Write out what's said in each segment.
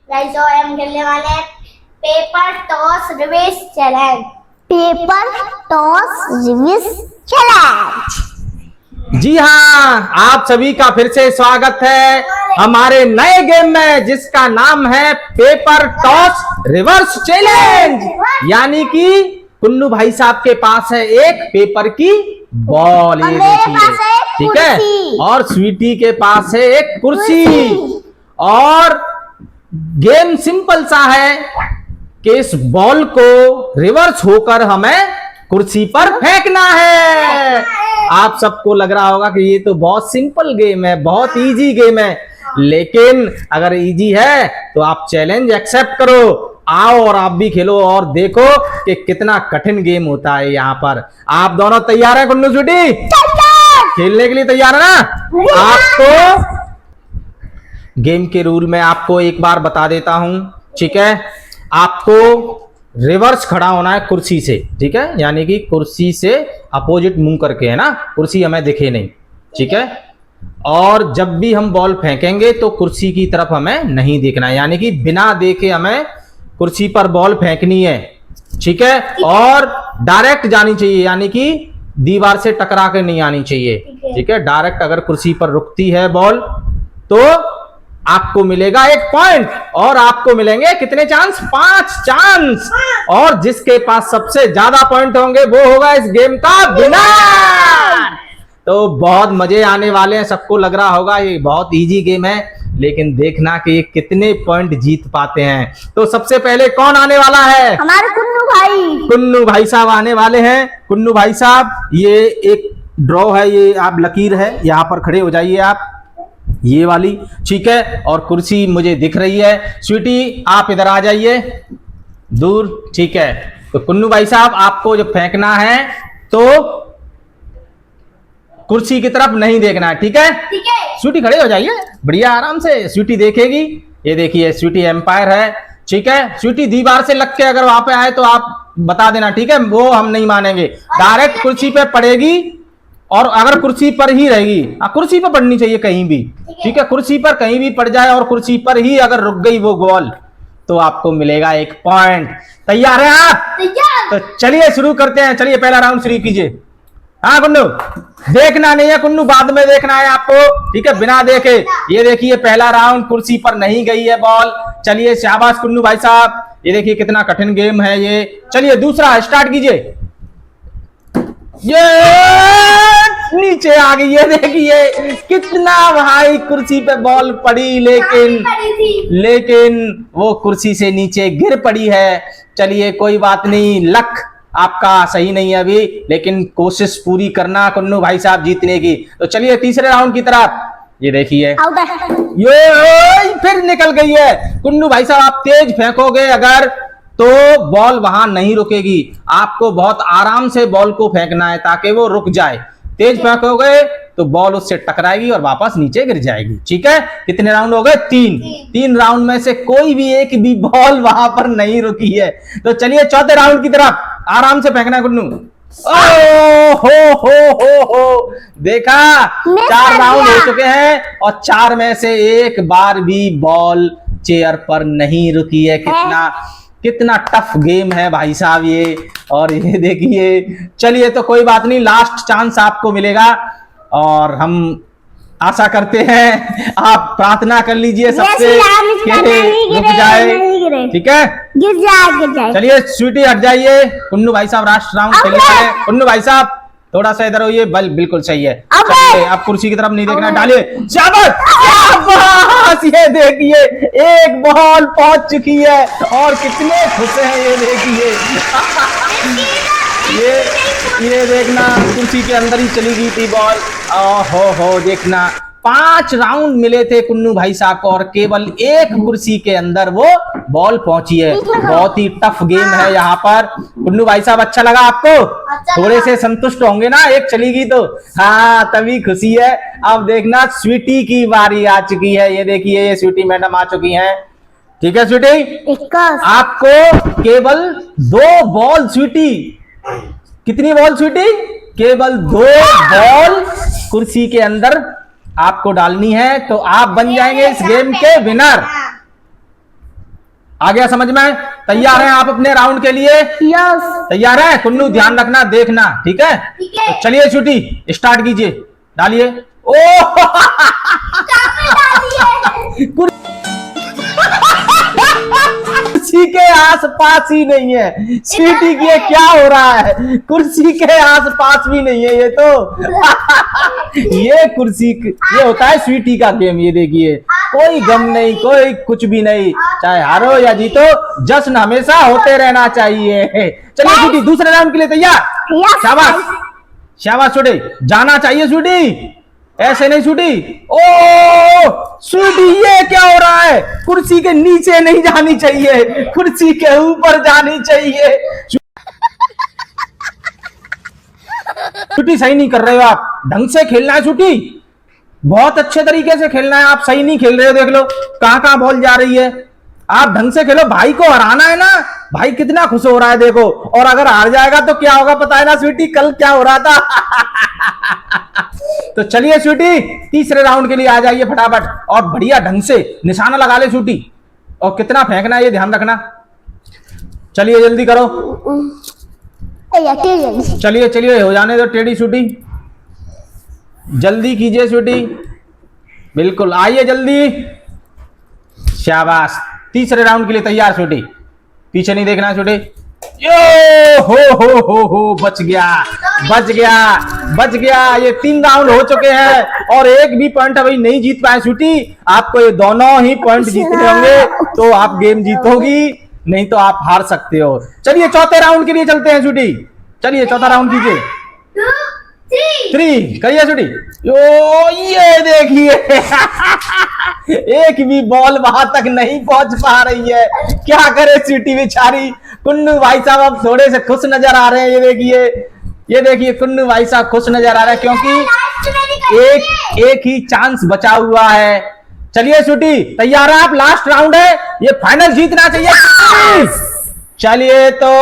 Guys तो हम खेलने वाले हैं paper toss reverse challenge. Paper toss reverse challenge. जी हाँ, आप सभी का फिर से स्वागत है हमारे नए गेम में जिसका नाम है पेपर टॉस रिवर्स चैलेंज। यानी कि कुन्नू भाई साहब के पास है एक पेपर की बॉल, ये देखिए, ठीक है, और स्वीटी के पास है एक कुर्सी। और गेम सिंपल सा है कि इस बॉल को रिवर्स होकर हमें कुर्सी पर फेंकना है। आप सबको लग रहा होगा कि ये तो बहुत सिंपल गेम है, बहुत इजी गेम है, लेकिन अगर इजी है तो आप चैलेंज एक्सेप्ट करो, आओ और आप भी खेलो और देखो कि कितना कठिन गेम होता है। यहाँ पर आप दोनों तैयार हैं कुन्नू स्वीटी? खेलने के लिए तैयार है ना? आपको गेम के रूल में आपको एक बार बता देता हूं, ठीक है। आपको रिवर्स खड़ा होना है कुर्सी से, ठीक है, यानी कि कुर्सी से अपोजिट मुंह करके, है ना, कुर्सी हमें दिखे नहीं, ठीक है। और जब भी हम बॉल फेंकेंगे तो कुर्सी की तरफ हमें नहीं देखना है, यानी कि बिना देखे हमें कुर्सी पर बॉल फेंकनी है, ठीक है। और डायरेक्ट जानी चाहिए, यानी कि दीवार से टकरा के नहीं आनी चाहिए, ठीक है। डायरेक्ट अगर कुर्सी पर रुकती है बॉल तो आपको मिलेगा 1 पॉइंट और आपको मिलेंगे कितने चांस? 5 चांस। और जिसके पास सबसे ज्यादा पॉइंट होंगे वो होगा इस गेम का विनर। तो बहुत मजे आने वाले हैं। सबको लग रहा होगा ये बहुत इजी गेम है, लेकिन देखना कि ये कितने पॉइंट जीत पाते हैं। तो सबसे पहले कौन आने वाला है? हमारे कुन्नू भाई। कुन्नू भाई साहब आने वाले हैं। कुन्नू भाई साहब, ये एक ड्रॉ है, ये आप लकीर है, यहाँ पर खड़े हो जाइए आप, ये वाली, ठीक है। और कुर्सी मुझे दिख रही है। स्वीटी आप इधर आ जाइए दूर, ठीक है। तो कुन्नू भाई साहब, आपको जब फेंकना है तो कुर्सी की तरफ नहीं देखना है, ठीक है? ठीक है। स्वीटी खड़े हो जाइए, बढ़िया, आराम से स्वीटी देखेगी। ये देखिए, स्वीटी एम्पायर है, ठीक है। स्वीटी दीवार से लग के अगर वहां पे आए तो आप बता देना, ठीक है, वो हम नहीं मानेंगे। डायरेक्ट कुर्सी पे पड़ेगी और अगर कुर्सी पर ही रहेगी, कुर्सी पर पड़नी चाहिए कहीं भी, ठीक है। कुर्सी पर कहीं भी पड़ जाए और कुर्सी पर ही अगर रुक गई वो बॉल तो आपको मिलेगा 1 पॉइंट। तैयार है आप? तैयार। तो चलिए शुरू करते हैं। चलिए पहला राउंड शुरू कीजिए। हाँ कुन्नू, देखना नहीं है कुन्नू, बाद में देखना है आपको, ठीक है, बिना देखे। ये देखिए पहला राउंड, कुर्सी पर नहीं गई है बॉल। चलिए शाबाश कुन्नू भाई साहब, ये देखिए कितना कठिन गेम है ये। चलिए दूसरा स्टार्ट कीजिए। ये नीचे आ गई, ये देखिए कितना भाई कुर्सी पे बॉल पड़ी, लेकिन वो कुर्सी से नीचे गिर पड़ी है। चलिए कोई बात नहीं, लक आपका सही नहीं है अभी, लेकिन कोशिश पूरी करना कुन्नू भाई साहब जीतने की। तो चलिए तीसरे राउंड की तरफ। ये देखिए ये फिर निकल गई है। कुन्नू भाई साहब, आप तेज फेंकोगे अगर तो बॉल वहां नहीं रुकेगी, आपको बहुत आराम से बॉल को फेंकना है ताकि वो रुक जाए। तेज फेंकोगे तो बॉल उससे टकराएगी और वापस नीचे गिर जाएगी, ठीक है। कितने राउंड हो गए? 3 राउंड में से कोई भी एक भी बॉल वहां पर नहीं रुकी है। तो चलिए चौथे राउंड की तरफ, आराम से फेंकना कुन्नू। ओ हो, देखा, 4 राउंड हो चुके हैं और 4 में से एक बार भी बॉल चेयर पर नहीं रुकी है। कितना टफ गेम है भाई साहब ये। और ये देखिए, चलिए तो कोई बात नहीं, लास्ट चांस आपको मिलेगा और हम आशा करते हैं, आप प्रार्थना कर लीजिए सबसे रुक जाए, ठीक है, गिर जाए। चलिए स्वीटी हट जाइए। कुन्नू भाई साहब लास्ट राउंड खेलिए। कुन्नू भाई साहब थोड़ा सा इधर होइए, बल बिल्कुल सही है। चलिए आप कुर्सी की तरफ नहीं देखना, डालिए। शाबाश, ये देखिए एक बॉल पहुंच चुकी है और कितने खुश हैं, ये देखिए। ये देखना, कुर्सी के अंदर ही चली गई थी बॉल। हो देखना, 5 राउंड मिले थे कुन्नू भाई साहब को और केवल एक कुर्सी के अंदर वो बॉल पहुंची है। बहुत ही टफ गेम है यहाँ पर। कुन्नू भाई साहब, अच्छा लगा आपको? थोड़े से संतुष्ट होंगे ना, एक चली गई तो, हाँ तभी खुशी है। अब देखना स्वीटी की बारी आ चुकी है। ये देखिए, ये स्वीटी मैडम आ चुकी हैं, ठीक है। स्वीटी, आपको केवल 2 बॉल, स्वीटी कितनी बॉल स्वीटी? केवल 2 बॉल कुर्सी के अंदर आपको डालनी है, तो आप बन जाएंगे इस गेम के विनर। आ गया समझ में? तैयार हैं आप अपने राउंड के लिए? यस। तैयार है कुन्नू? ध्यान रखना, देखना, ठीक है? ठीक है। तो चलिए छुट्टी स्टार्ट कीजिए, डालिए। ओ कुर्सी के आसपास ही नहीं है स्वीटी की, ये क्या हो रहा है? कुर्सी के आसपास भी नहीं है ये तो। ये कुर्सी ये होता है स्वीटी का गेम। ये देखिए, कोई गम नहीं, कोई कुछ भी नहीं, चाहे हारो या जीतो, जश्न हमेशा होते रहना चाहिए। चलिए स्वीटी दूसरे राउंड के लिए तैयार? शाबाश शाबाश स्वीटी, जाना चाहिए स्वीटी, ऐसे नहीं स्वीटी। ओ स्वीटी, ये क्या हो रहा है? कुर्सी के नीचे नहीं जानी चाहिए, कुर्सी के ऊपर जानी चाहिए। स्वीटी सही नहीं कर रहे हो आप, ढंग से खेलना है स्वीटी, बहुत अच्छे तरीके से खेलना है। आप सही नहीं खेल रहे हो, देख लो कहां कहां बॉल जा रही है। आप ढंग से खेलो, भाई को हराना है ना। भाई कितना खुश हो रहा है देखो, और अगर हार जाएगा तो क्या होगा पता है ना स्वीटी, कल क्या हो रहा था। तो चलिए स्वीटी तीसरे राउंड के लिए आ जाइए फटाफट, और बढ़िया ढंग से निशाना लगा ले स्वीटी, और कितना फेंकना है ये ध्यान रखना। चलिए जल्दी करो, चलिए चलिए, हो जाने दो टेढ़ी स्वीटी, जल्दी कीजिए स्वीटी, बिल्कुल आइए जल्दी। शाबाश, तीसरे राउंड के लिए तैयार स्वीटी, पीछे नहीं देखना स्वीटी। यो हो बच गया बच गया बच गया। ये 3 राउंड हो चुके हैं और एक भी पॉइंट अभी नहीं जीत पाए स्वीटी। आपको ये दोनों ही पॉइंट जीतने होंगे तो आप गेम जीतोगी, नहीं तो आप हार सकते हो। चलिए चौथे राउंड के लिए चलते हैं स्वीटी, चलिए चौथा राउंड कीजिए। 3 करिए स्वीटी। यो ये देखिए एक भी बॉल वहां तक नहीं पहुंच पा रही है, क्या करे स्वीटी बेचारी। कुन्नू भाई साहब अब थोड़े से खुश नजर आ रहे हैं। ये देखिए कुन्नू भाई साहब खुश नजर आ रहे हैं क्योंकि एक ही चांस बचा हुआ है। चलिए स्वीटी तैयार है आप? लास्ट राउंड है, ये फाइनल जीतना चाहिए। चलिए तो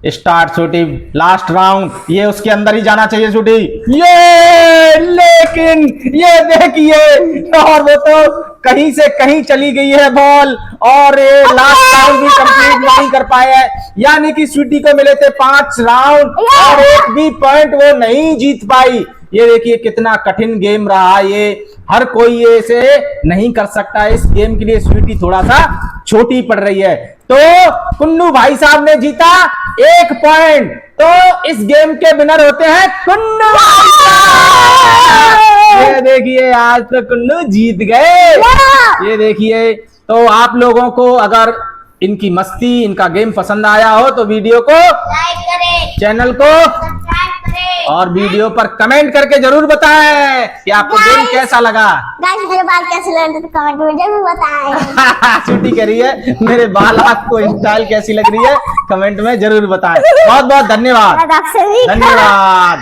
स्टार्ट स्वीटी, लास्ट राउंड, ये उसके अंदर ही जाना चाहिए स्वीटी। ये लेकिन ये देखिए, और वो तो कहीं से कहीं चली गई है बॉल, और ये लास्ट राउंड भी कंप्लीट नहीं कर पाए हैं। यानी कि स्वीटी को मिले थे 5 राउंड और एक भी पॉइंट वो नहीं जीत पाई। ये देखिए कितना कठिन गेम रहा ये, हर कोई ये इसे नहीं कर सकता। इस गेम के लिए स्वीटी थोड़ा सा छोटी पड़ रही है। तो कुन्नू भाई साहब ने जीता 1 पॉइंट, तो इस गेम के विनर होते हैं कुन्नू भाई साहब। ये देखिए आज तो कुन्नू जीत गए। ये देखिए, तो आप लोगों को अगर इनकी मस्ती, इनका गेम पसंद आया हो तो वीडियो को लाइक करें, चैनल को सब्सक्राइब करें और वीडियो पर कमेंट करके जरूर बताएं कि आपको गेम कैसा लगा। गाइस मेरे बाल कैसे लग रहे थे कमेंट में जरूर बताएं। छुट्टी करिए, मेरे बाल आपको स्टाइल कैसी लग रही है कमेंट में जरूर बताएं। बहुत बहुत धन्यवाद, धन्यवाद।